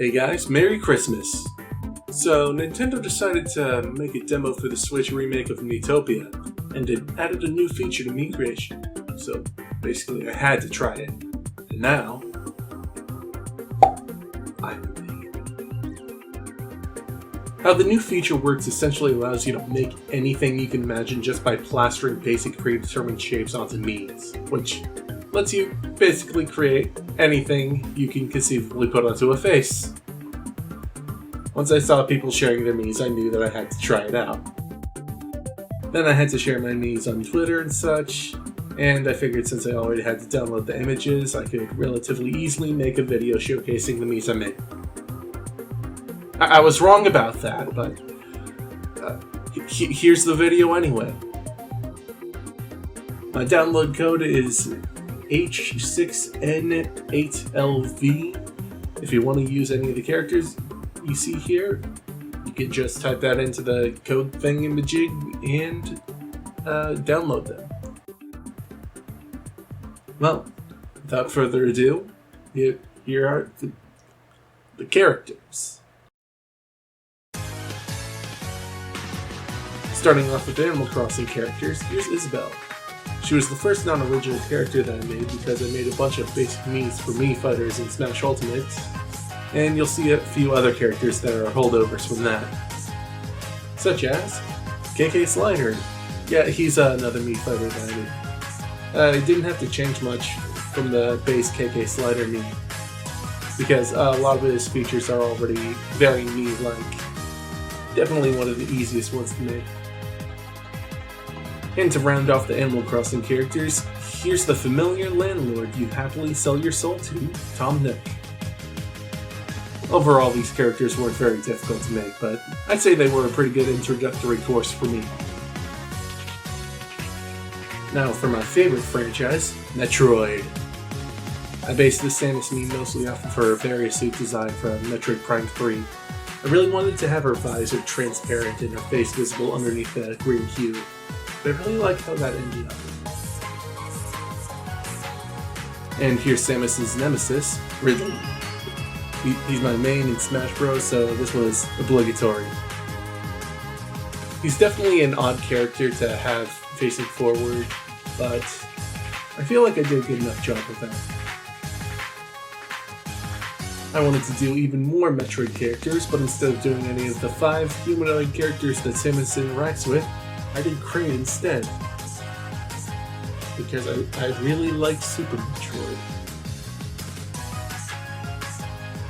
Hey guys, Merry Christmas! So, Nintendo decided to make a demo for the Switch remake of Miitopia, and it added a new feature to Mii Creation. So, basically I had to try it. And now, I'm How the new feature works essentially allows you to make anything you can imagine just by plastering basic predetermined shapes onto Miis, which lets you basically create anything you can conceivably put onto a face. Once I saw people sharing their Miis, I knew that I had to try it out. Then I had to share my Miis on Twitter and such, and I figured since I already had to download the images, I could relatively easily make a video showcasing the Miis I made. I was wrong about that, but here's the video anyway. My download code is H6N8LV. If you want to use any of the characters you see here, you can just type that into the code thingamajig and download them. Well, without further ado, here are the characters. Starting off with Animal Crossing characters, here's Isabelle. She was the first non-original character that I made because I made a bunch of basic Miis for Mii Fighters in Smash Ultimate, and you'll see a few other characters that are holdovers from that. Such as KK Slider. Yeah, he's another Mii Fighter that I made. I didn't have to change much from the base KK Slider Mii, because a lot of his features are already very Mii-like. Definitely one of the easiest ones to make. And to round off the Animal Crossing characters, here's the familiar landlord you happily sell your soul to, Tom Nook. Overall, these characters weren't very difficult to make, but I'd say they were a pretty good introductory course for me. Now for my favorite franchise, Metroid. I based this Samus Mii mostly off of her various suit design from Metroid Prime 3. I really wanted to have her visor transparent and her face visible underneath the green cube. But I really like how that ended up. And here's Samus's nemesis, Ridley. He's my main in Smash Bros, so this was obligatory. He's definitely an odd character to have facing forward, but I feel like I did a good enough job with that. I wanted to do even more Metroid characters, but instead of doing any of the 5 humanoid characters that Samus interacts with, I did Crane instead. Because I really like Super Metroid.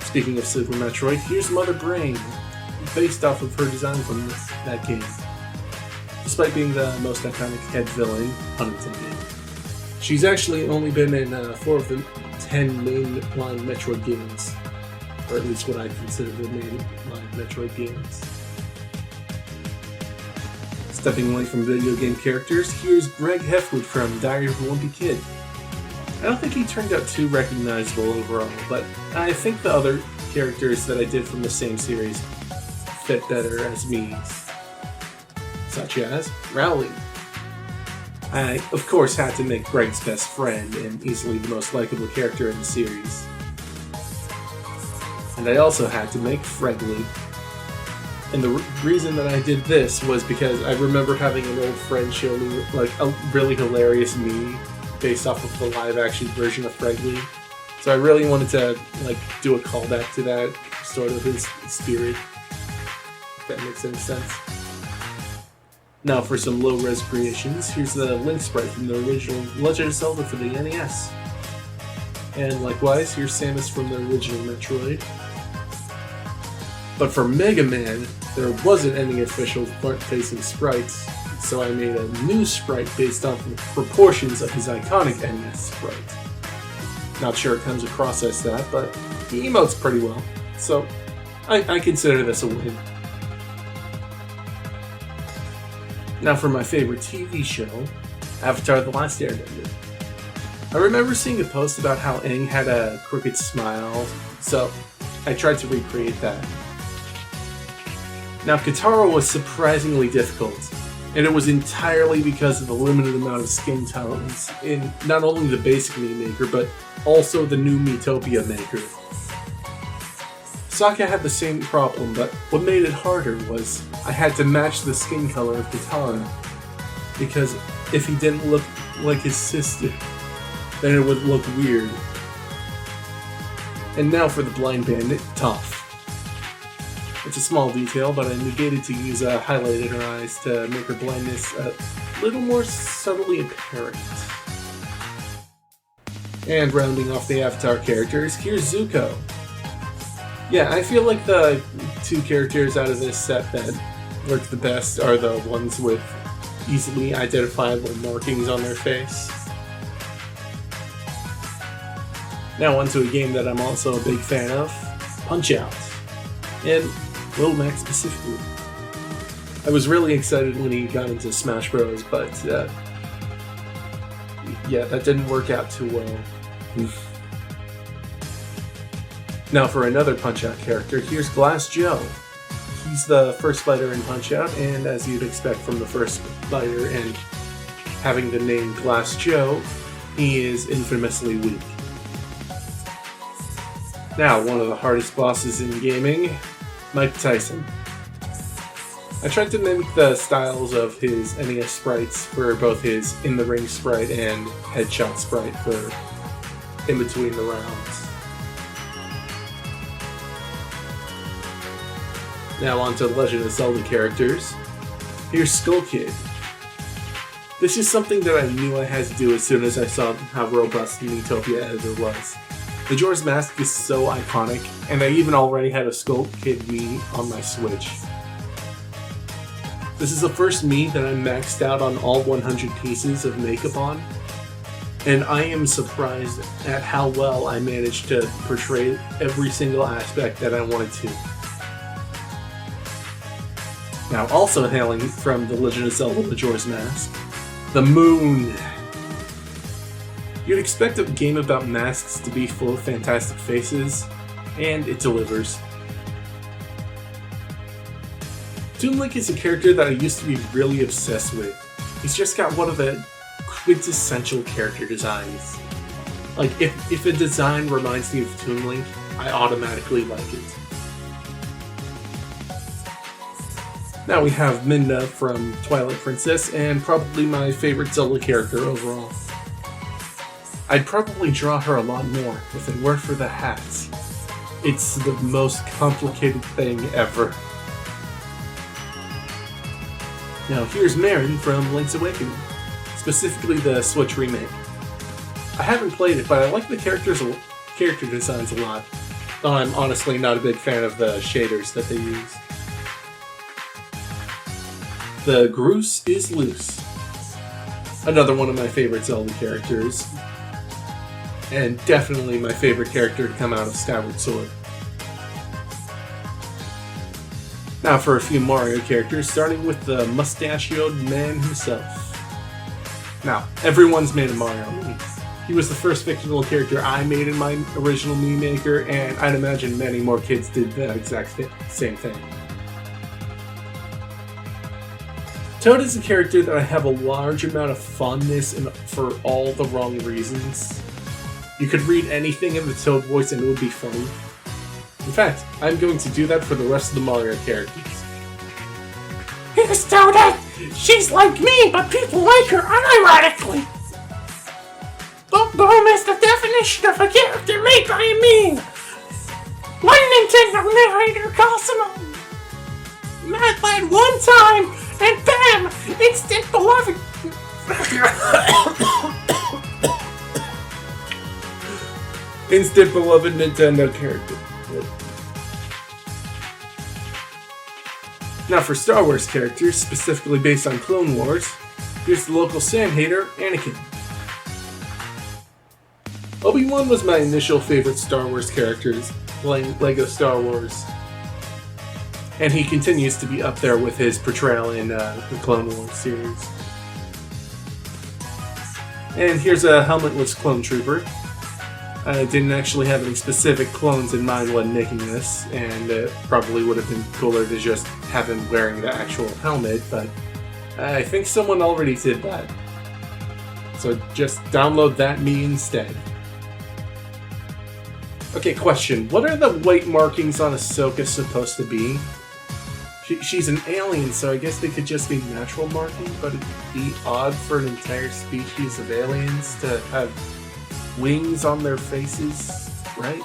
Speaking of Super Metroid, here's Mother Brain, based off of her design from that game. Despite being the most iconic head villain, pun intended, she's actually only been in 4 of the 10 mainline Metroid games. Or at least what I consider the mainline Metroid games. Stepping away from video game characters, here's Greg Heffwood from Diary of a Wimpy Kid. I don't think he turned out too recognizable overall, but I think the other characters that I did from the same series fit better as Mii's. Such as Rowley. I, of course, had to make Greg's best friend and easily the most likable character in the series. And I also had to make Fregly. And the reason that I did this was because I remember having an old friend show me like a really hilarious Mii based off of the live-action version of Fregly. So I really wanted to like do a callback to that sort of his spirit. If that makes any sense. Now for some low-res creations, here's the Link sprite from the original Legend of Zelda for the NES. And likewise, here's Samus from the original Metroid. But for Mega Man, there wasn't any official front-facing sprites, so I made a new sprite based off the proportions of his iconic NES sprite. Not sure it comes across as that, but he emotes pretty well, so I consider this a win. Now for my favorite TV show, Avatar: The Last Airbender. I remember seeing a post about how Aang had a crooked smile, so I tried to recreate that. Now, Katara was surprisingly difficult, and it was entirely because of the limited amount of skin tones in not only the basic Mii Maker, but also the new Miitopia Maker. Sokka had the same problem, but what made it harder was I had to match the skin color of Katara, because if he didn't look like his sister, then it would look weird. And now for the blind bandit, Toph. It's a small detail, but I negated to use a highlight in her eyes to make her blindness a little more subtly apparent. And rounding off the Avatar characters, here's Zuko. Yeah, I feel like the two characters out of this set that work the best are the ones with easily identifiable markings on their face. Now onto a game that I'm also a big fan of, Punch-Out! And Lil Max specifically. I was really excited when he got into Smash Bros, but yeah, that didn't work out too well. Now for another Punch-Out character, here's Glass Joe. He's the first fighter in Punch-Out, and as you'd expect from the first fighter and having the name Glass Joe, he is infamously weak. Now, one of the hardest bosses in gaming, Mike Tyson. I tried to mimic the styles of his NES sprites for both his in-the-ring sprite and headshot sprite for in between the rounds. Now on to Legend of Zelda characters. Here's Skull Kid. This is something that I knew I had to do as soon as I saw how robust the Miitopia editor was. Majora's Mask is so iconic, and I even already had a Skull Kid Mii on my Switch. This is the first Mii that I'm maxed out on all 100 pieces of makeup on, and I am surprised at how well I managed to portray every single aspect that I wanted to. Now, also hailing from The Legend of Zelda Majora's Mask, the Moon. You'd expect a game about masks to be full of fantastic faces, and it delivers. Toon Link is a character that I used to be really obsessed with. He's just got one of the quintessential character designs. Like, if a design reminds me of Toon Link, I automatically like it. Now we have Midna from Twilight Princess, and probably my favorite Zelda character overall. I'd probably draw her a lot more if it weren't for the hats. It's the most complicated thing ever. Now here's Marin from Link's Awakening, specifically the Switch remake. I haven't played it, but I like the character designs a lot, though I'm honestly not a big fan of the shaders that they use. The Groose is Loose. Another one of my favorite Zelda characters, and definitely my favorite character to come out of Skyward Sword. Now for a few Mario characters, starting with the mustachioed man himself. Now, everyone's made a Mario Mii. He was the first fictional character I made in my original Mii Maker, and I'd imagine many more kids did the exact same thing. Toad is a character that I have a large amount of fondness for all the wrong reasons. You could read anything in the Toad voice and it would be funny. In fact, I'm going to do that for the rest of the Mario characters. Here's Toadette! She's like me, but people like her unironically! Boom Boom is the definition of a character made by a meme! One Nintendo narrator calls him a Mad Lad one time, and bam! Instant beloved! Instant beloved Nintendo character. Now for Star Wars characters, specifically based on Clone Wars, here's the local Sam hater, Anakin. Obi-Wan was my initial favorite Star Wars characters, playing LEGO Star Wars. And he continues to be up there with his portrayal in the Clone Wars series. And here's a helmetless clone trooper. I didn't actually have any specific clones in mind when making this, and it probably would have been cooler to just have him wearing the actual helmet, but I think someone already did that. So just download that Mii instead. Okay, question. What are the white markings on Ahsoka supposed to be? She's an alien, so I guess they could just be natural markings, but it'd be odd for an entire species of aliens to have wings on their faces, right?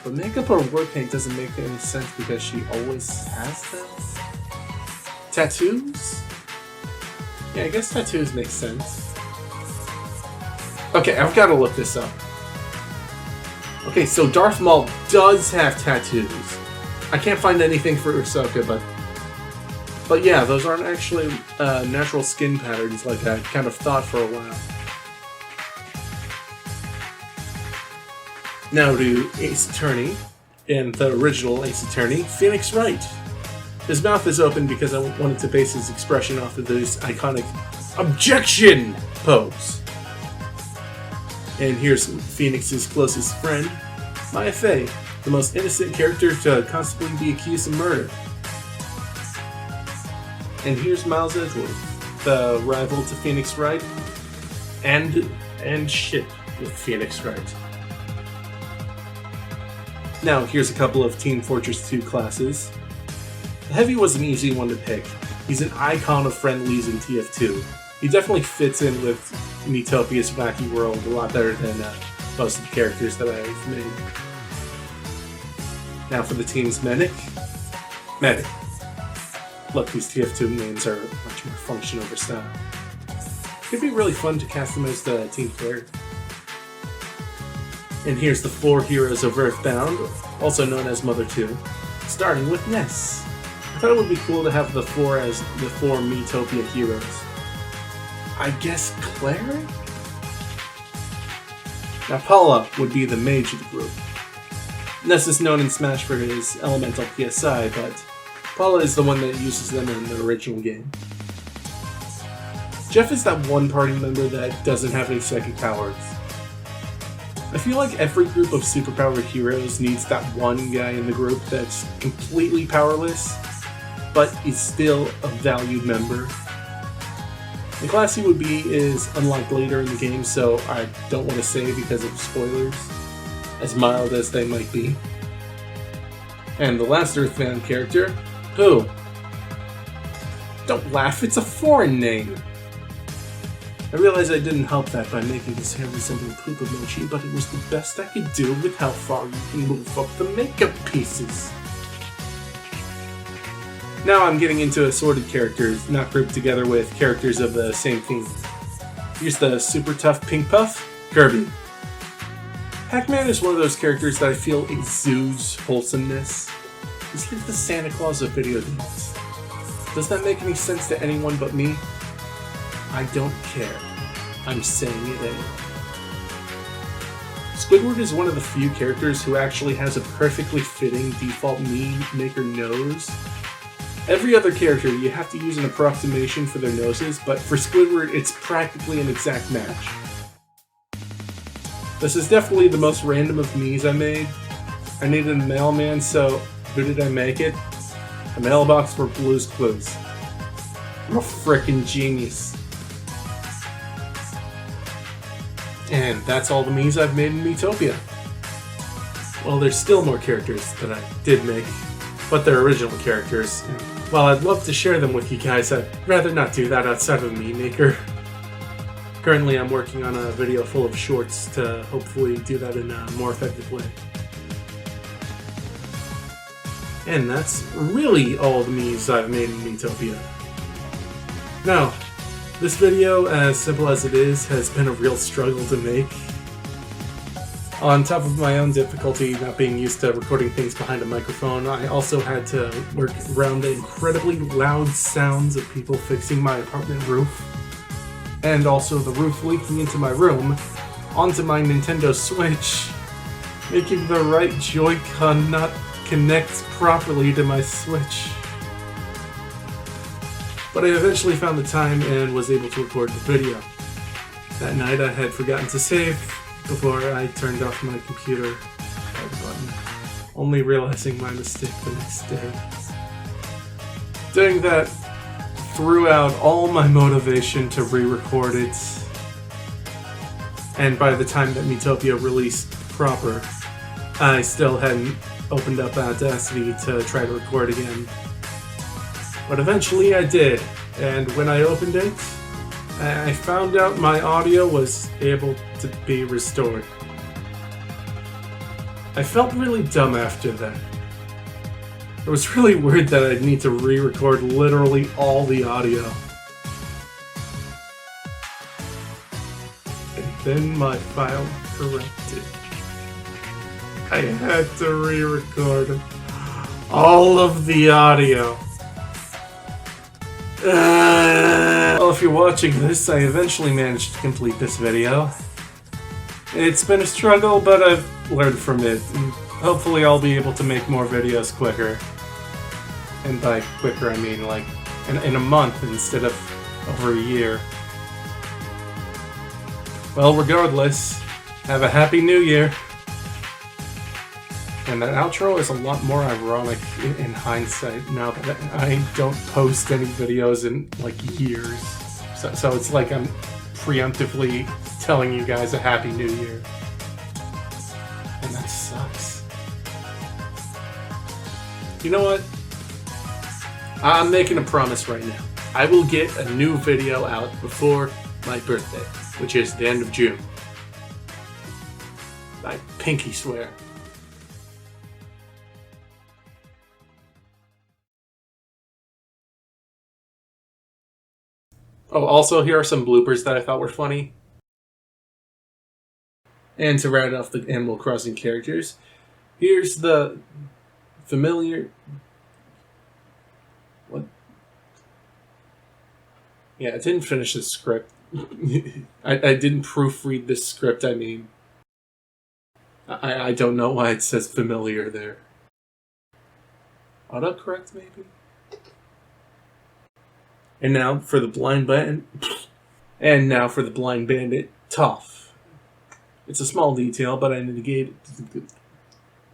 But makeup or war paint doesn't make any sense because she always has them. Tattoos? Yeah, I guess tattoos make sense. Okay, I've got to look this up. Okay, so Darth Maul does have tattoos. I can't find anything for Ahsoka, but yeah, those aren't actually natural skin patterns like I kind of thought for a while. Now to Ace Attorney, in the original Ace Attorney, Phoenix Wright. His mouth is open because I wanted to base his expression off of this iconic OBJECTION pose. And here's Phoenix's closest friend, Maya Fey, the most innocent character to constantly be accused of murder. And here's Miles Edgeworth, the rival to Phoenix Wright, and ship with Phoenix Wright. Now here's a couple of Team Fortress 2 classes. The Heavy was an easy one to pick. He's an icon of friendlies in TF2. He definitely fits in with Miitopia's wacky world a lot better than most of the characters that I've made. Now for the team's Medic. Look, these TF2 names are much more function over style. It'd be really fun to cast them as the team player. And here's the 4 heroes of Earthbound, also known as Mother 2, starting with Ness. I thought it would be cool to have the 4 as the 4 Miitopia heroes. I guess Cleric? Now Paula would be the mage of the group. Ness is known in Smash for his elemental PSI, but Paula is the one that uses them in the original game. Jeff is that one party member that doesn't have any psychic powers. I feel like every group of superpowered heroes needs that one guy in the group that's completely powerless, but is still a valued member. The class he would be is unlocked later in the game, so I don't want to say because of spoilers, as mild as they might be. And the last Earthbound character, Pooh. Don't laugh, it's a foreign name! I realize I didn't help that by making his hair resemble poop emoji, but it was the best I could do with how far you can move up the makeup pieces. Now I'm getting into assorted characters, not grouped together with characters of the same theme. Here's the super tough Pink Puff, Kirby. Pac-Man is one of those characters that I feel exudes wholesomeness. He's like the Santa Claus of video games. Does that make any sense to anyone but me? I don't care. I'm saying it anyway. Squidward is one of the few characters who actually has a perfectly fitting default meme maker nose. Every other character, you have to use an approximation for their noses, but for Squidward, it's practically an exact match. This is definitely the most random of Miis I made. I needed a mailman, so who did I make it? A mailbox for Blue's Clues. I'm a frickin' genius. And that's all the Miis I've made in Miitopia. Well, there's still more characters that I did make, but they're original characters. And while I'd love to share them with you guys, I'd rather not do that outside of Meme Maker. Currently, I'm working on a video full of shorts to hopefully do that in a more effective way. And that's really all the Miis I've made in Miitopia. Now, this video, as simple as it is, has been a real struggle to make. On top of my own difficulty not being used to recording things behind a microphone, I also had to work around the incredibly loud sounds of people fixing my apartment roof, and also the roof leaking into my room onto my Nintendo Switch, making the right Joy-Con not connect properly to my Switch. But I eventually found the time and was able to record the video. That night I had forgotten to save before I turned off my computer button, only realizing my mistake the next day. Doing that threw out all my motivation to re-record it. And by the time that Miitopia released proper, I still hadn't opened up Audacity to try to record again. But eventually I did, and when I opened it, I found out my audio was able to be restored. I felt really dumb after that. It was really weird that I'd need to re-record literally all the audio. And then my file corrected. I had to re-record all of the audio. Well, if you're watching this, I eventually managed to complete this video. It's been a struggle, but I've learned from it, and hopefully I'll be able to make more videos quicker. And by quicker, I mean like in a month instead of over a year. Well, regardless, have a happy new year. And that outro is a lot more ironic in hindsight now that I don't post any videos in like years. So it's like I'm preemptively telling you guys a happy new year. And that sucks. You know what? I'm making a promise right now. I will get a new video out before my birthday, which is the end of June. I pinky swear. Oh, also, here are some bloopers that I thought were funny. And to round off the Animal Crossing characters, here's the familiar... What? Yeah, I didn't finish the script. I didn't proofread this script, I mean. I don't know why it says familiar there. Autocorrect, maybe? And now for the blind bandit. And now for the blind bandit, tough. It's a small detail, but I negate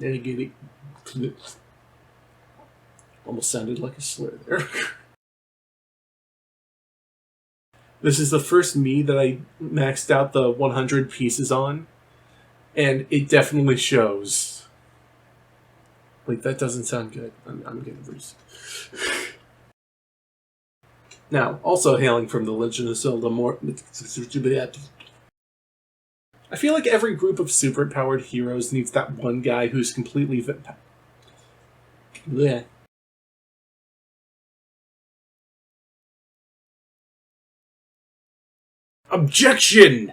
it. Almost sounded like a slur there. This is the first Mii that I maxed out the 100 pieces on, and it definitely shows. Wait, that doesn't sound good. I'm getting bruised. Now, also hailing from the Legend of Zelda I feel like every group of super-powered heroes needs that one guy who's completely bleh. Objection!